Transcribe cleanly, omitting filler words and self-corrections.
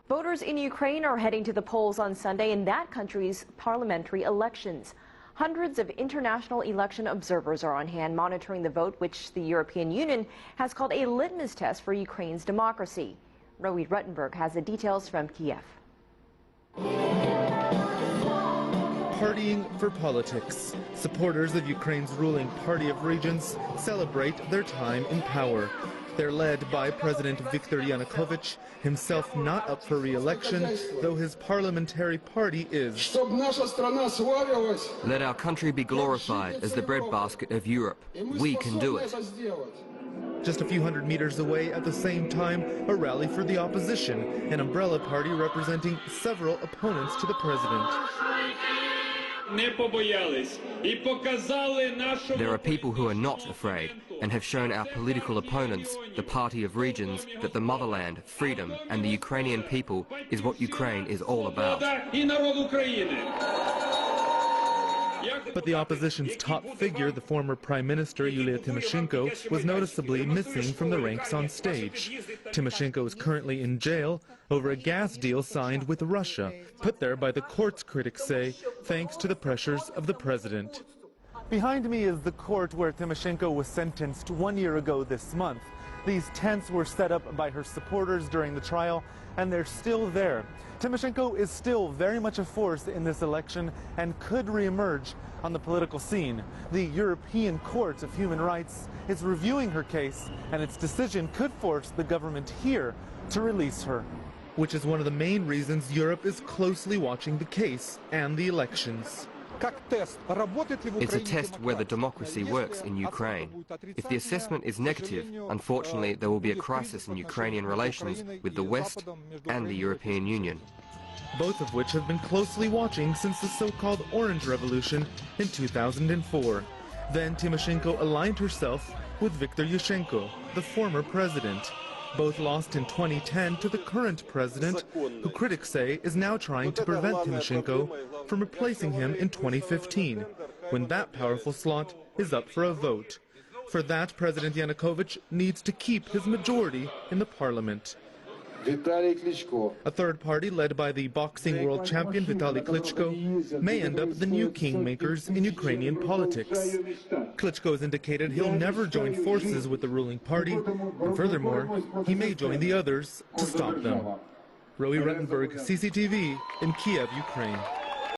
Voters in Ukraine are heading to the polls on Sunday in that country's parliamentary elections. Hundreds of international election observers are on hand monitoring the vote, which the European Union has called a litmus test for Ukraine's democracy. Rowie Ruttenberg has the details from Kyiv. Partying for politics. Supporters of Ukraine's ruling Party of Regions celebrate their time in power. They're led by President Viktor Yanukovych, himself not up for re-election, though his parliamentary party is. Let our country be glorified as the breadbasket of Europe. We can do it. Just a few hundred meters away at the same time, a rally for the opposition, an umbrella party representing several opponents to the president. There are people who are not afraid and have shown our political opponents, the Party of Regions, that the motherland, freedom and the Ukrainian people is what Ukraine is all about. But the opposition's top figure, the former Prime Minister Yulia Tymoshenko, was noticeably missing from the ranks on stage. Tymoshenko is currently in jail over a gas deal signed with Russia, put there by the courts, critics say, thanks to the pressures of the president. Behind me is the court where Tymoshenko was sentenced 1 year ago this month. These tents were set up by her supporters during the trial, and they're still there. Tymoshenko is still very much a force in this election and could reemerge on the political scene. The European Court of Human Rights is reviewing her case, and its decision could force the government here to release her. Which is one of the main reasons Europe is closely watching the case and the elections. It's a test whether democracy works in Ukraine. If the assessment is negative, unfortunately there will be a crisis in Ukrainian relations with the West and the European Union. Both of which have been closely watching since the so-called Orange Revolution in 2004. Then Tymoshenko aligned herself with Viktor Yushchenko, the former president. Both lost in 2010 to the current president, who critics say is now trying to prevent Tymoshenko from replacing him in 2015, when that powerful slot is up for a vote. For that, President Yanukovych needs to keep his majority in the parliament. A third party, led by the boxing world champion Vitaly Klitschko, may end up the new kingmakers in Ukrainian politics. Klitschko has indicated he'll never join forces with the ruling party, and furthermore, he may join the others to stop them. Rowie Ruttenberg, CCTV, in Kyiv, Ukraine.